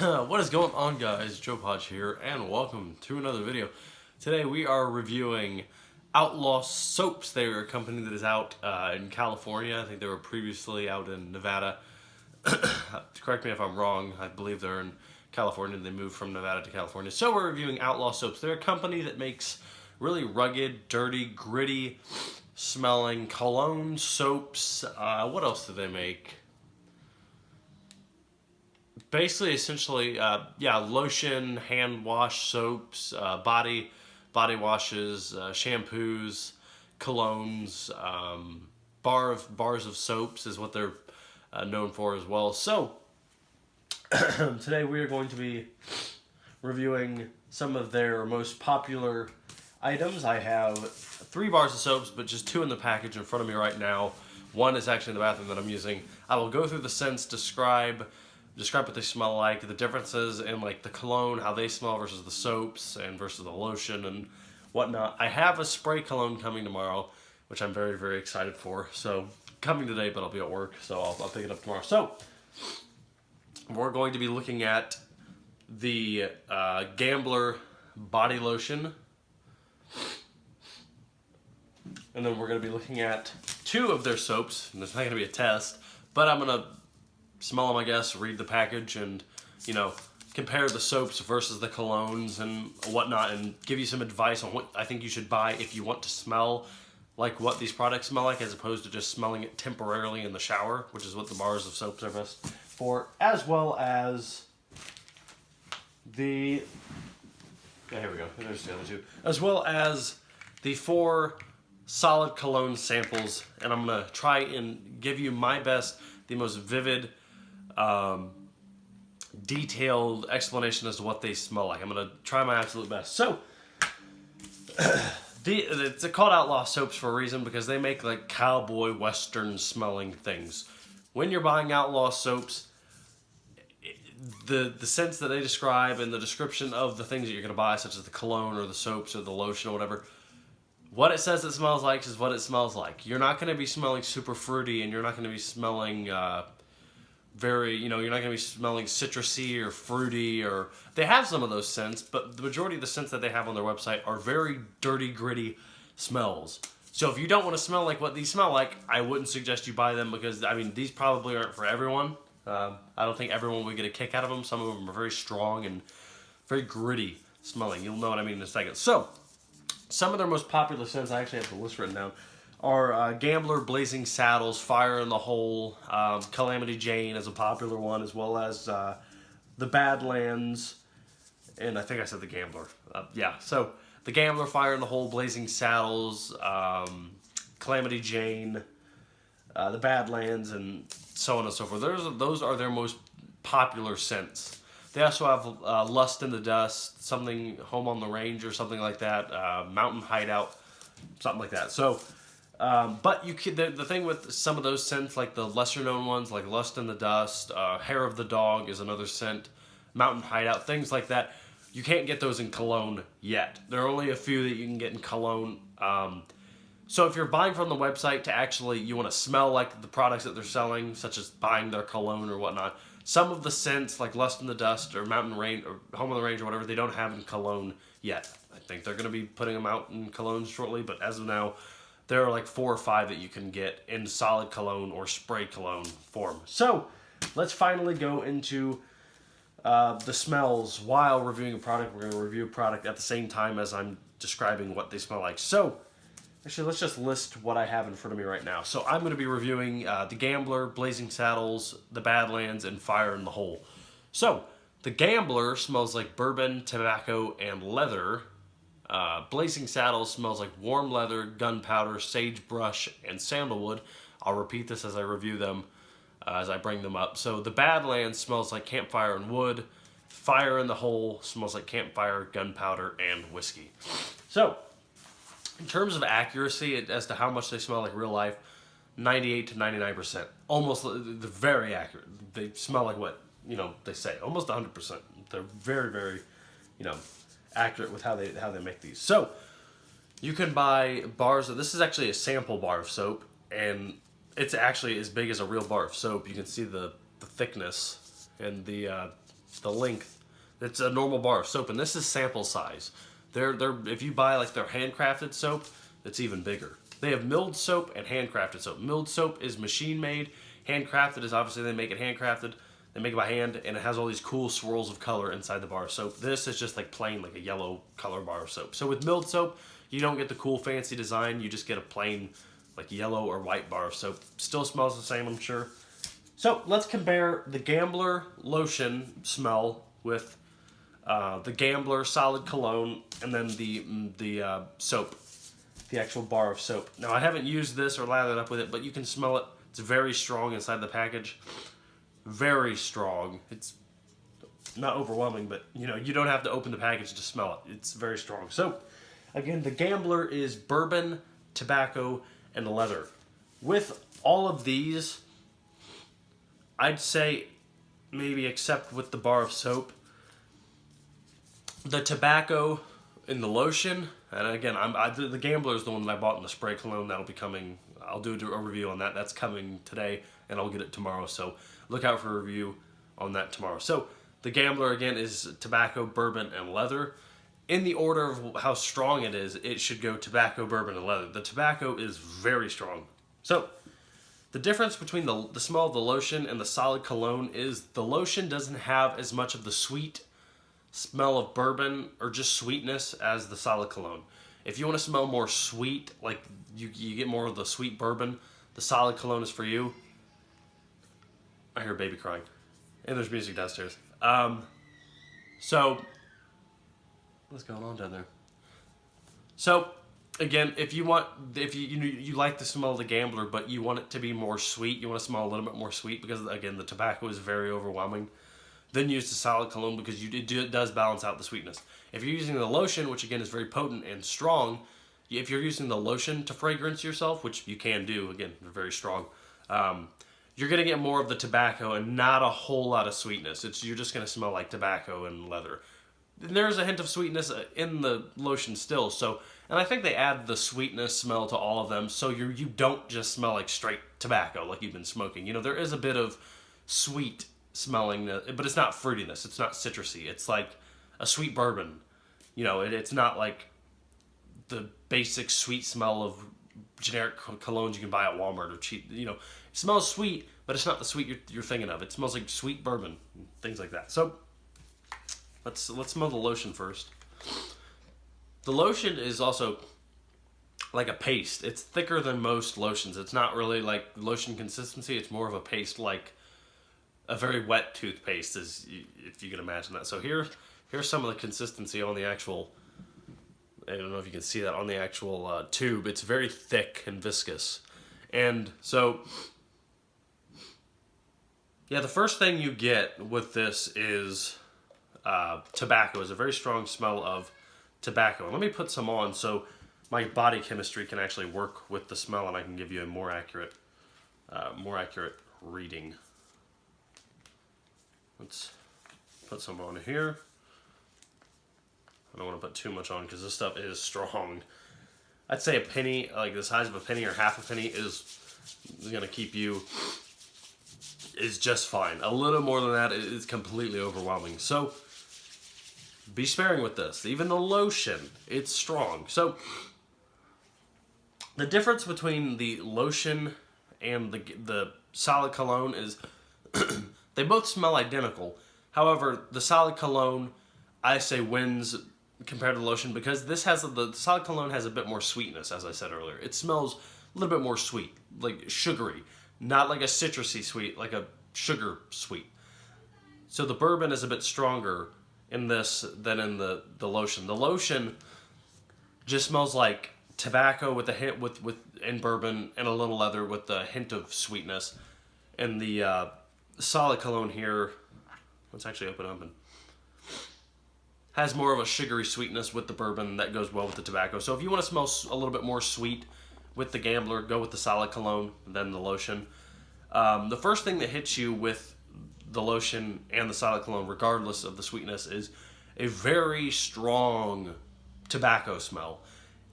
What is going on, guys? Joe Podge here, and welcome to another video. Today we are reviewing Outlaw Soaps. They are a company that is out in California. I think they were previously out in Nevada. Correct me if I'm wrong. I believe they're in California. They moved from Nevada to California. So we're reviewing Outlaw Soaps. They're a company that makes really rugged, dirty, gritty smelling cologne soaps. What else do they make? Basically, essentially, lotion, hand wash soaps, body washes, shampoos, colognes, bars of soaps is what they're known for as well. So today we are going to be reviewing some of their most popular items. I have 3 bars of soaps, but just 2 in the package in front of me right now. One is actually in the bathroom that I'm using. I will go through the scents, describe what they smell like, the differences in like the cologne, how they smell versus the soaps and versus the lotion and whatnot. I have a spray cologne coming tomorrow, which I'm very, very excited for. So coming today, but I'll be at work, so I'll pick it up tomorrow. So we're going to be looking at the Gambler body lotion, and then we're going to be looking at 2 of their soaps. And there's not going to be a test, but I'm going to smell them, I guess, read the package, and, you know, compare the soaps versus the colognes and whatnot, and give you some advice on what I think you should buy if you want to smell like what these products smell like, as opposed to just smelling it temporarily in the shower, which is what the bars of soaps are best for, as well as the... Yeah, here we go. There's the other 2. As well as the 4 solid cologne samples, and I'm going to try and give you my best, the most vivid, detailed explanation as to what they smell like. I'm going to try my absolute best. So, it's called Outlaw Soaps for a reason, because they make like cowboy western smelling things. When you're buying Outlaw Soaps, the scents that they describe and the description of the things that you're going to buy, such as the cologne or the soaps or the lotion or whatever, what it says it smells like is what it smells like. You're not going to be smelling super fruity, and you're not going to be smelling you're not going to be smelling citrusy or fruity, or they have some of those scents, but the majority of the scents that they have on their website are very dirty, gritty smells. So if you don't want to smell like what these smell like, I wouldn't suggest you buy them, because, I mean, these probably aren't for everyone. I don't think everyone would get a kick out of them. Some of them are very strong and very gritty smelling. You'll know what I mean in a second. So, some of their most popular scents, I actually have the list written down, are Gambler, Blazing Saddles, Fire in the Hole, Calamity Jane is a popular one, as well as the Badlands, and I think I said the Gambler. So the Gambler, Fire in the Hole, Blazing Saddles, Calamity Jane, the Badlands, and so on and so forth. Those are their most popular scents. They also have Lust in the Dust, something Home on the Range or something like that, Mountain Hideout, something like that. So, but you can, the thing with some of those scents, like the lesser known ones, like Lust in the Dust, Hair of the Dog is another scent, Mountain Hideout, things like that, you can't get those in cologne yet. There are only a few that you can get in cologne. So if you're buying from the website to actually, you want to smell like the products that they're selling, such as buying their cologne or whatnot, some of the scents, like Lust in the Dust or Mountain Range or Home on the Range or whatever, they don't have in cologne yet. I think they're going to be putting them out in cologne shortly, but as of now, there are like 4 or 5 that you can get in solid cologne or spray cologne form. So, let's finally go into the smells while reviewing a product. We're going to review a product at the same time as I'm describing what they smell like. So, actually, let's just list what I have in front of me right now. So I'm going to be reviewing the Gambler, Blazing Saddles, the Badlands, and Fire in the Hole. So, the Gambler smells like bourbon, tobacco, and leather. Blazing Saddles smells like warm leather, gunpowder, sagebrush, and sandalwood. I'll repeat this as I review them, as I bring them up. So the Badlands smells like campfire and wood. Fire in the Hole smells like campfire, gunpowder, and whiskey. So, in terms of accuracy as to how much they smell like real life, 98 to 99%. Almost, they're very accurate. They smell like what, they say. Almost 100%. They're very, very, accurate with how they make these. So, you can buy bars of, this is actually a sample bar of soap, and it's actually as big as a real bar of soap. You can see the thickness and the the length. It's a normal bar of soap, and this is sample size. They're if you buy like their handcrafted soap, it's even bigger. They have milled soap and handcrafted soap. Milled soap is machine made. Handcrafted is obviously they make it handcrafted. They make it by hand, and it has all these cool swirls of color inside the bar of soap. This is just like plain, like a yellow color bar of soap. So with milled soap, you don't get the cool fancy design. You just get a plain like yellow or white bar of soap. Still smells the same, I'm sure. So let's compare the Gambler lotion smell with the Gambler solid cologne, and then the soap, the actual bar of soap. Now I haven't used this or lathered up with it, but you can smell it. It's very strong inside the package. Very strong. It's not overwhelming, but you know, you don't have to open the package to smell it. It's very strong. So again, the Gambler is bourbon, tobacco, and leather. With all of these, I'd say maybe except with the bar of soap, the tobacco in the lotion, and again, the Gambler is the one that I bought in the spray cologne. That'll be coming. I'll do a review on that. That's coming today, and I'll get it tomorrow. So look out for a review on that tomorrow. So the Gambler, again, is tobacco, bourbon, and leather. In the order of how strong it is, it should go tobacco, bourbon, and leather. The tobacco is very strong. So the difference between the smell of the lotion and the solid cologne is the lotion doesn't have as much of the sweet smell of bourbon or just sweetness as the solid cologne. If you want to smell more sweet, like you get more of the sweet bourbon, the solid cologne is for you. I hear a baby crying. And there's music downstairs. So, what's going on down there? So, again, if you like the smell of the Gambler, but you want it to be more sweet, you want to smell a little bit more sweet, because, again, the tobacco is very overwhelming, then use the solid cologne, because it does balance out the sweetness. If you're using the lotion, which, again, is very potent and strong, if you're using the lotion to fragrance yourself, which you can do, again, they're very strong, you're going to get more of the tobacco and not a whole lot of sweetness. You're just going to smell like tobacco and leather. And there's a hint of sweetness in the lotion still. So, and I think they add the sweetness smell to all of them, so you don't just smell like straight tobacco like you've been smoking. You know, there is a bit of sweet smelling, but it's not fruitiness. It's not citrusy. It's like a sweet bourbon. You know, it's not like the basic sweet smell of generic colognes you can buy at Walmart or cheap. You know, it smells sweet, but it's not the sweet you're thinking of. It smells like sweet bourbon, things like that. So let's smell the lotion first. The lotion is also like a paste. It's thicker than most lotions. It's not really like lotion consistency. It's more of a paste, like a very wet toothpaste, if you can imagine that. So here's some of the consistency on the actual, I don't know if you can see that on the actual tube. It's very thick and viscous. And so, yeah, the first thing you get with this is tobacco. It's a very strong smell of tobacco. And let me put some on so my body chemistry can actually work with the smell, and I can give you a more accurate reading. Let's put some on here. I don't want to put too much on because this stuff is strong. I'd say a penny, like the size of a penny or half a penny, is going to keep you, is just fine. A little more than that is completely overwhelming. So be sparing with this. Even the lotion, it's strong. So the difference between the lotion and the solid cologne is they both smell identical. However, the solid cologne, I say, wins compared to the lotion because the solid cologne has a bit more sweetness, as I said earlier. It smells a little bit more sweet, like sugary, not like a citrusy sweet, like a sugar sweet. So the bourbon is a bit stronger in this than in the lotion. The lotion just smells like tobacco with a hint and bourbon and a little leather with a hint of sweetness. And the solid cologne here, let's actually open up, and has more of a sugary sweetness with the bourbon that goes well with the tobacco. So if you want to smell a little bit more sweet with the Gambler, go with the solid cologne than the lotion. The first thing that hits you with the lotion and the solid cologne, regardless of the sweetness, is a very strong tobacco smell.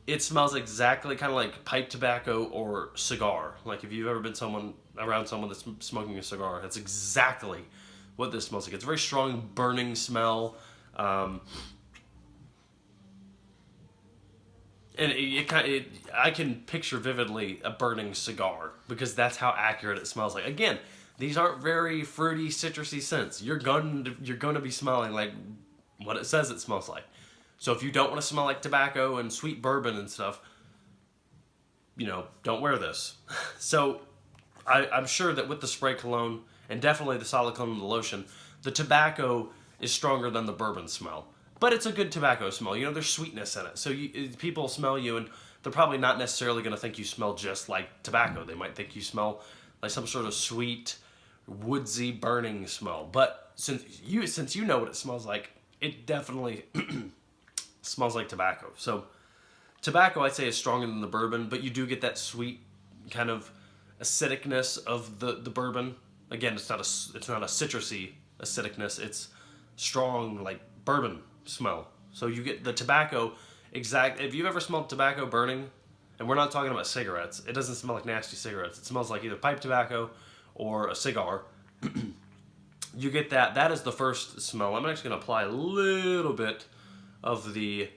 It smells exactly kind of like pipe tobacco or cigar. Like if you've ever been around someone that's smoking a cigar, that's exactly what this smells like. It's a very strong burning smell. And I can picture vividly a burning cigar because that's how accurate it smells like. Again, these aren't very fruity, citrusy scents. You're going to be smelling like what it says it smells like. So if you don't want to smell like tobacco and sweet bourbon and stuff, don't wear this. So I'm sure that with the spray cologne and definitely the solid cologne and the lotion, the tobacco is stronger than the bourbon smell. But it's a good tobacco smell. There's sweetness in it. So people smell you, and they're probably not necessarily going to think you smell just like tobacco. They might think you smell like some sort of sweet, woodsy, burning smell. But since you know what it smells like, it definitely smells like tobacco. So tobacco, I'd say, is stronger than the bourbon, but you do get that sweet kind of acidicness of the bourbon. Again, it's not a citrusy acidicness. It's strong, like bourbon smell. So you get the tobacco if you've ever smelled tobacco burning, and we're not talking about cigarettes, it doesn't smell like nasty cigarettes. It smells like either pipe tobacco or a cigar. You get that is the first smell. I'm actually going to apply a little bit of the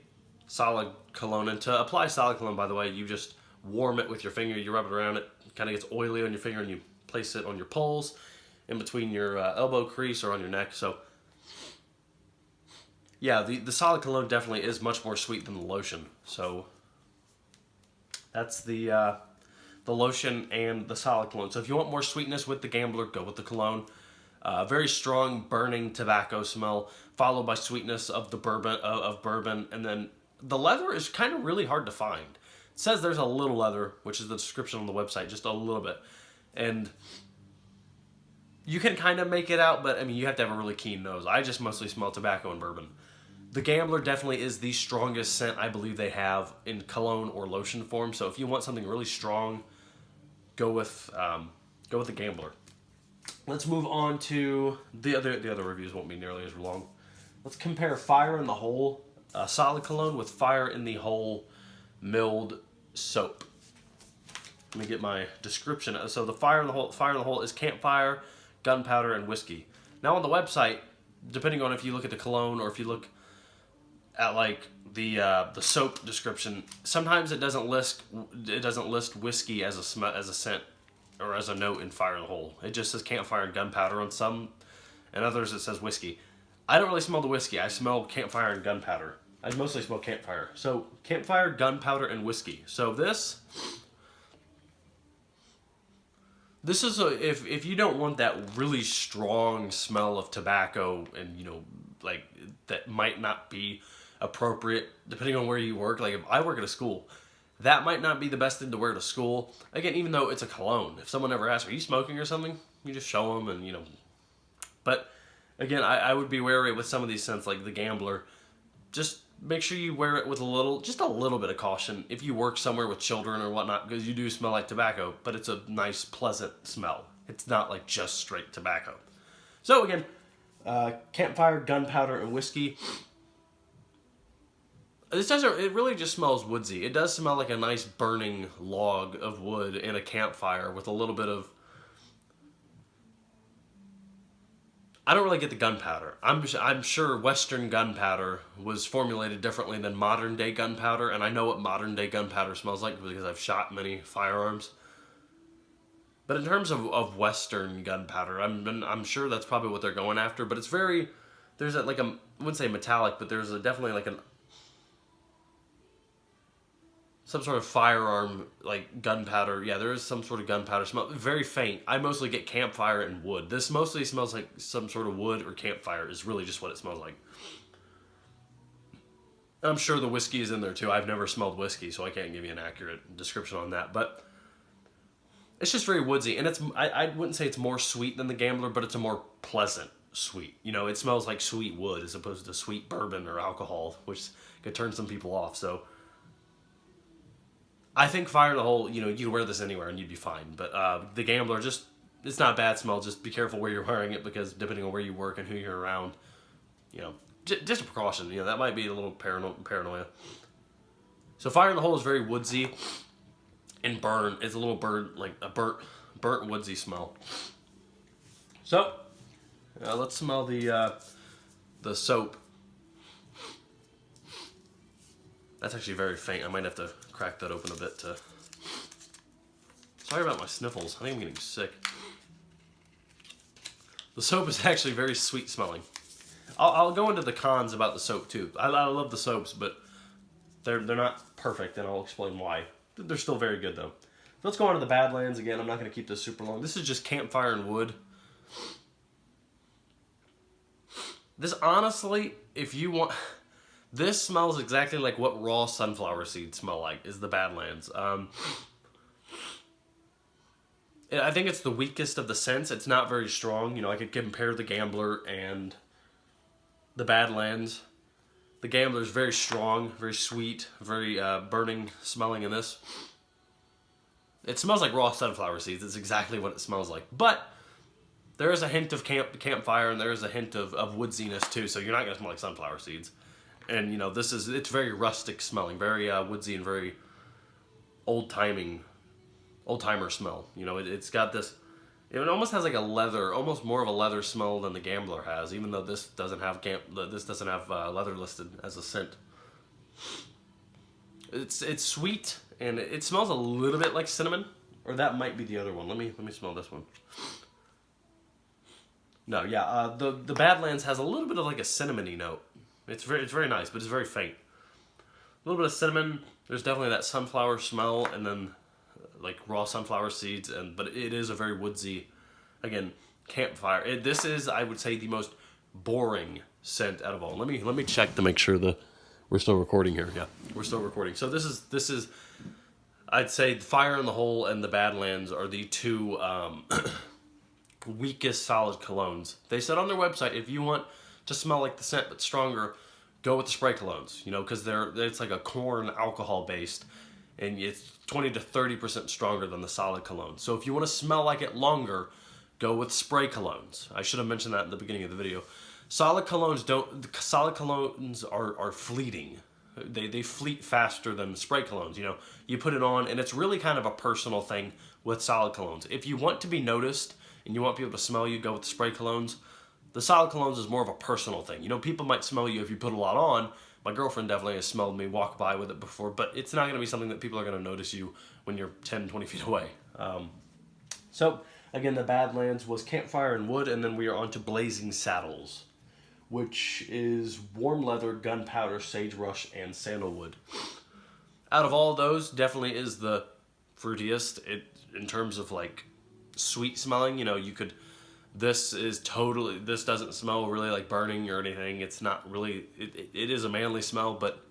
solid cologne. And to apply solid cologne, by the way, you just warm it with your finger, you rub it around, it kind of gets oily on your finger, and you place it on your poles in between your elbow crease or on your neck. So yeah, the solid cologne definitely is much more sweet than the lotion. So that's the lotion and the solid cologne. So if you want more sweetness with the Gambler, go with the cologne. Very strong burning tobacco smell, followed by sweetness of the bourbon, and then the leather is kind of really hard to find. It says there's a little leather, which is the description on the website, just a little bit, and you can kind of make it out, but you have to have a really keen nose. I just mostly smell tobacco and bourbon. The Gambler definitely is the strongest scent I believe they have in cologne or lotion form. So if you want something really strong, go with the Gambler. Let's move on to the other reviews. Won't be nearly as long. Let's compare Fire in the Hole solid cologne with Fire in the Hole milled soap. Let me get my description. So the Fire in the Hole is campfire, gunpowder, and whiskey. Now on the website, depending on if you look at the cologne or if you look at like the soap description, sometimes it doesn't list whiskey as a scent or as a note in Fire in the Hole. It just says campfire and gunpowder on some, and others it says whiskey. I don't really smell the whiskey. I smell campfire and gunpowder. I mostly smell campfire. So campfire, gunpowder, and whiskey. So this is if you don't want that really strong smell of tobacco, and like that might not be appropriate depending on where you work. Like if I work at a school, that might not be the best thing to wear to school. Again, even though it's a cologne, if someone ever asks, "Are you smoking or something?" you just show them, and But again, I would be wary with some of these scents, like the Gambler. Just make sure you wear it with just a little bit of caution if you work somewhere with children or whatnot, because you do smell like tobacco, but it's a nice, pleasant smell. It's not like just straight tobacco. So again, campfire, gunpowder, and whiskey. It really just smells woodsy. It does smell like a nice burning log of wood in a campfire with a little bit of... I don't really get the gunpowder. I'm sure Western gunpowder was formulated differently than modern day gunpowder, and I know what modern day gunpowder smells like because I've shot many firearms. But in terms of Western gunpowder, I'm sure that's probably what they're going after. But it's very... There's I wouldn't say metallic, but there's definitely like some sort of firearm, like gunpowder. Yeah, there is some sort of gunpowder smell. Very faint. I mostly get campfire and wood. This mostly smells like some sort of wood or campfire is really just what it smells like. I'm sure the whiskey is in there too. I've never smelled whiskey, so I can't give you an accurate description on that. But it's just very woodsy. And I wouldn't say it's more sweet than the Gambler, but it's a more pleasant sweet. It smells like sweet wood as opposed to sweet bourbon or alcohol, which could turn some people off. So I think Fire in the Hole, you could wear this anywhere and you'd be fine. But the Gambler, it's not a bad smell. Just be careful where you're wearing it, because depending on where you work and who you're around, just a precaution. That might be a little paranoia. So Fire in the Hole is very woodsy and burn. It's a little burnt, like a burnt woodsy smell. So Let's smell the soap. That's actually very faint. I might have to crack that open a bit to... Sorry about my sniffles. I think I'm getting sick. The soap is actually very sweet smelling. I'll go into the cons about the soap too. I love the soaps, but they're not perfect, and I'll explain why. They're still very good though. Let's go on to the Badlands again. I'm not going to keep this super long. This is just campfire and wood. This honestly, if you want... This smells exactly like what raw sunflower seeds smell like, is the Badlands. I think it's the weakest of the scents. It's not very strong. You know, I could compare the Gambler and the Badlands. The Gambler is very strong, very sweet, very burning smelling in this. It smells like raw sunflower seeds. It's exactly what it smells like. But there is a hint of campfire, and there is a hint of woodsiness too, so you're not going to smell like sunflower seeds. And, you know, it's very rustic smelling, very woodsy and very old-timer smell. You know, it's got this, it almost has like a leather, almost more of a leather smell than the Gambler has, even though this doesn't have leather listed as a scent. It's sweet, and it smells a little bit like cinnamon, or that might be the other one. Let me smell this one. No, yeah, the Badlands has a little bit of like a cinnamony note. It's very nice, but it's very faint. A little bit of cinnamon. There's definitely that sunflower smell, and then like raw sunflower seeds, but it is a very woodsy, again, campfire. This is, I would say, the most boring scent out of all. Let me check to make sure we're still recording here. Yeah, we're still recording. So this is I'd say Fire in the Hole and the Badlands are the two weakest solid colognes. They said on their website, if you want to smell like the scent but stronger, go with the spray colognes, you know, because it's like a corn alcohol based, and it's 20 to 30% stronger than the solid cologne. So if you want to smell like it longer, go with spray colognes. I should have mentioned that in the beginning of the video. Solid colognes are fleeting. They fleet faster than spray colognes. You know, you put it on, and it's really kind of a personal thing with solid colognes. If you want to be noticed and you want people to smell you, go with the spray colognes. The solid colognes is more of a personal thing. You know, people might smell you if you put a lot on. My girlfriend definitely has smelled me walk by with it before, but it's not going to be something that people are going to notice you when you're 10, 20 feet away. So, again, the Badlands was campfire and wood, and then we are on to Blazing Saddles, which is warm leather, gunpowder, sagebrush, and sandalwood. Out of all those, definitely is the fruitiest in terms of, like, sweet smelling. You know, this doesn't smell really like burning or anything. It's not really, it is a manly smell, but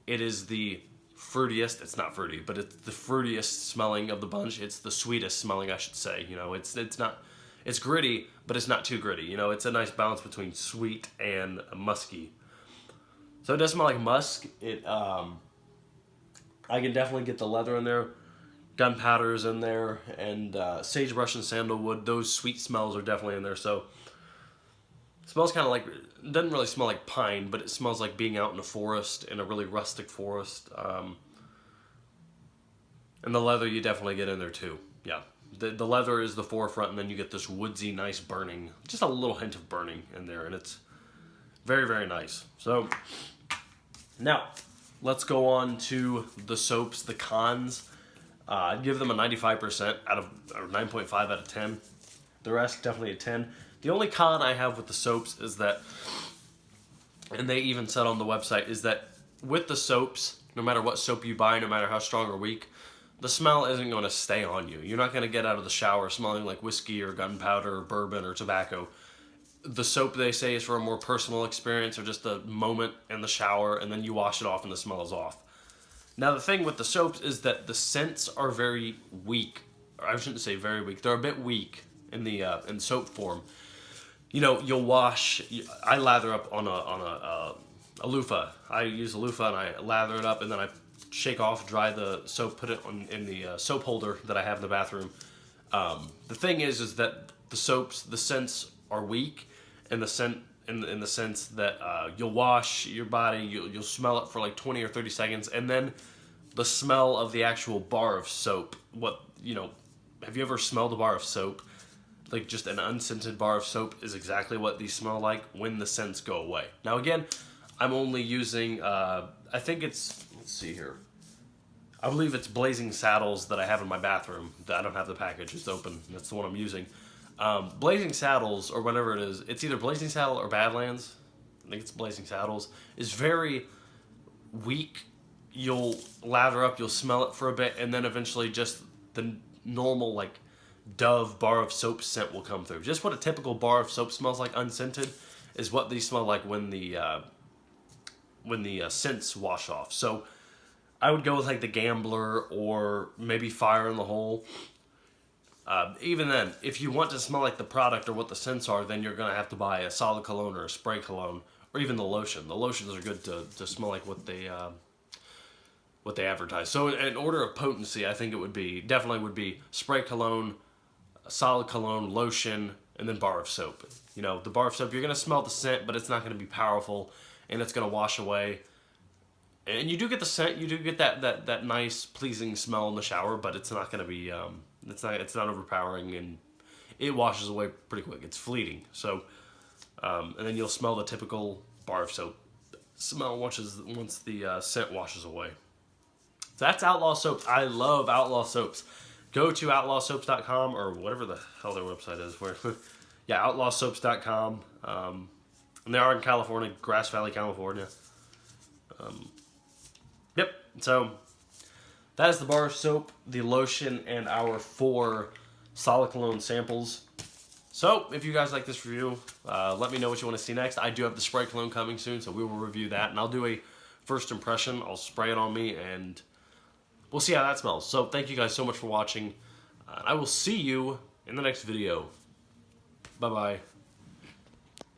it is the fruitiest. It's not fruity, but it's the fruitiest smelling of the bunch. It's the sweetest smelling, I should say. You know, it's gritty, but it's not too gritty. You know, it's a nice balance between sweet and musky. So it does smell like musk. I can definitely get the leather in there. Gunpowder's in there, and sagebrush and sandalwood. Those sweet smells are definitely in there. So it smells kind of like, it doesn't really smell like pine, but it smells like being out in a forest, in a really rustic forest. And the leather you definitely get in there too. Yeah, the leather is the forefront, and then you get this woodsy, nice burning, just a little hint of burning in there, and it's very, very nice. So now let's go on to the soaps, the cons. I'd give them a 95% or 9.5 out of 10. The rest, definitely a 10. The only con I have with the soaps is that, and they even said on the website, is that with the soaps, no matter what soap you buy, no matter how strong or weak, the smell isn't going to stay on you. You're not going to get out of the shower smelling like whiskey or gunpowder or bourbon or tobacco. The soap, they say, is for a more personal experience, or just a moment in the shower, and then you wash it off and the smell is off. Now, the thing with the soaps is that the scents are very weak. Or I shouldn't say very weak. They're a bit weak in in soap form. You know, you'll wash. I lather up on a loofah. I use a loofah and I lather it up, and then I shake off, dry the soap, put it in the soap holder that I have in the bathroom. The thing is that the soaps, the scents are weak, and the scent. In the sense that you'll wash your body, you'll smell it for like 20 or 30 seconds, and then the smell of the actual bar of soap. Have you ever smelled a bar of soap? like just an unscented bar of soap is exactly what these smell like when the scents go away. Now again, I'm only using, I think it's, let's see here. I believe it's Blazing Saddles that I have in my bathroom. I don't have the package, it's open. That's the one I'm using. Blazing Saddles, or whatever it is, it's either Blazing Saddle or Badlands. I think it's Blazing Saddles. Is very weak. You'll lather up, you'll smell it for a bit, and then eventually just the normal, like, Dove bar of soap scent will come through. Just what a typical bar of soap smells like unscented is what these smell like when the scents wash off. So I would go with like the Gambler or maybe Fire in the Hole. Even then, if you want to smell like the product or what the scents are, then you're going to have to buy a solid cologne or a spray cologne or even the lotion. The lotions are good to smell like what they advertise. So in order of potency, I think it would be, definitely would be spray cologne, solid cologne, lotion, and then bar of soap. You know, the bar of soap, you're going to smell the scent, but it's not going to be powerful, and it's going to wash away. And you do get the scent, you do get that nice, pleasing smell in the shower, but it's not going to be, it's not overpowering, and it washes away pretty quick. It's fleeting. So, and then you'll smell the typical bar of soap smell once the scent washes away. So that's Outlaw Soaps. I love Outlaw Soaps. Go to outlawsoaps.com or whatever the hell their website is. Yeah, outlawsoaps.com. And they are in California, Grass Valley, California. Yep. So that is the bar of soap, the lotion, and our 4 solid cologne samples. So if you guys like this review, let me know what you want to see next. I do have the spray cologne coming soon, so we will review that, and I'll do a first impression. I'll spray it on me, and we'll see how that smells. So thank you guys so much for watching. I will see you in the next video. Bye-bye.